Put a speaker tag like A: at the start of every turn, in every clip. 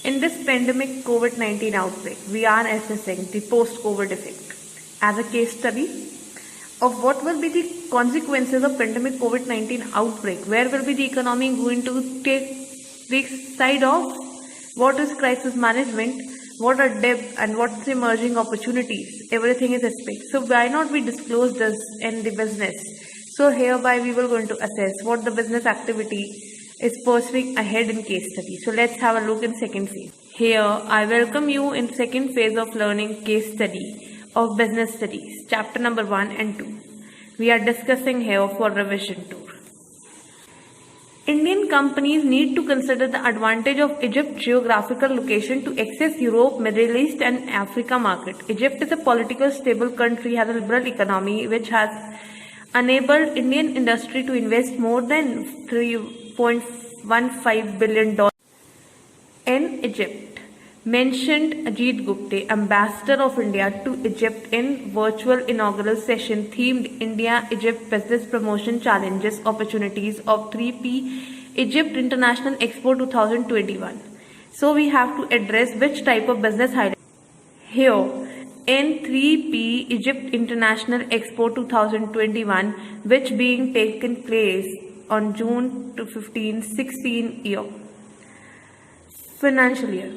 A: In this pandemic COVID-19 outbreak, we are assessing the post-COVID effect as a case study of what will be the consequences of pandemic COVID-19 outbreak. Where will be the economy going to take the side of? What is crisis management? What are debt and what's emerging opportunities? Everything is at stake. So why not we disclose this in the business? So hereby we will going to assess what the business activity is pursuing ahead in case study. So let's have a look in second phase. Here I welcome you in second phase of learning case study of business studies, chapter number 1 and 2. We are discussing here for revision tour. Indian companies need to consider the advantage of Egypt's geographical location to access Europe, Middle East and Africa market. Egypt is a politically stable country, has a liberal economy which has enabled Indian industry to invest more than $3.15 billion in Egypt, mentioned Ajit Gupte, Ambassador of India to Egypt in virtual inaugural session themed India-Egypt Business Promotion Challenges Opportunities of 3P Egypt International Expo 2021. So we have to address which type of business highlight here. In 3P Egypt International Expo 2021, which being taken place on June to 15-16 year financial year.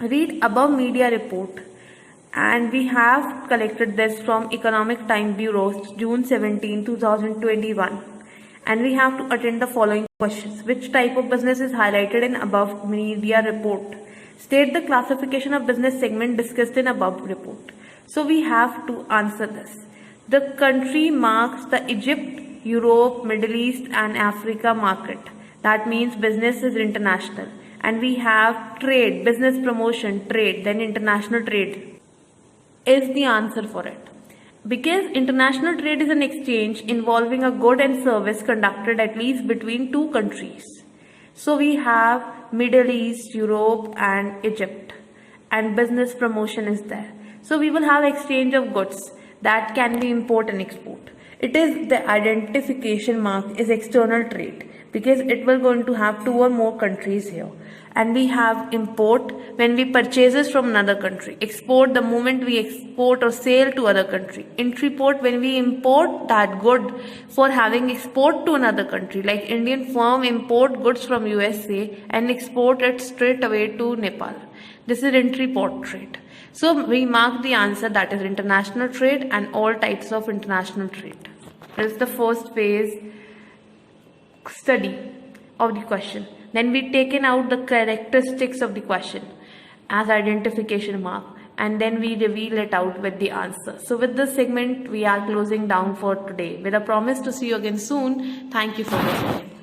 A: Read above media report, and we have collected this from Economic Time Bureau June 17, 2021, and we have to attend the following questions. Which type of business is highlighted in above media report? State the classification of business segment discussed in above report. So we have to answer this. The country marks the Egypt, Europe, Middle East and Africa market. That means business is international. And we have trade, business promotion, trade, then international trade is the answer for it. Because international trade is an exchange involving a good and service conducted at least between two countries. So we have Middle East, Europe and Egypt, and business promotion is there. So we will have exchange of goods that can be import and export. It is the identification mark is external trade because it will going to have two or more countries here. And we have import when we purchases from another country. Export the moment we export or sale to other country. Intraport when we import that good for having export to another country. Like Indian firm import goods from USA and export it straight away to Nepal. This is intraport trade. So we mark the answer, that is international trade and all types of international trade. This is the first phase study of the question. Then we taken out the characteristics of the question as identification mark, and then we reveal it out with the answer. So with this segment we are closing down for today with a promise to see you again soon. Thank you for listening.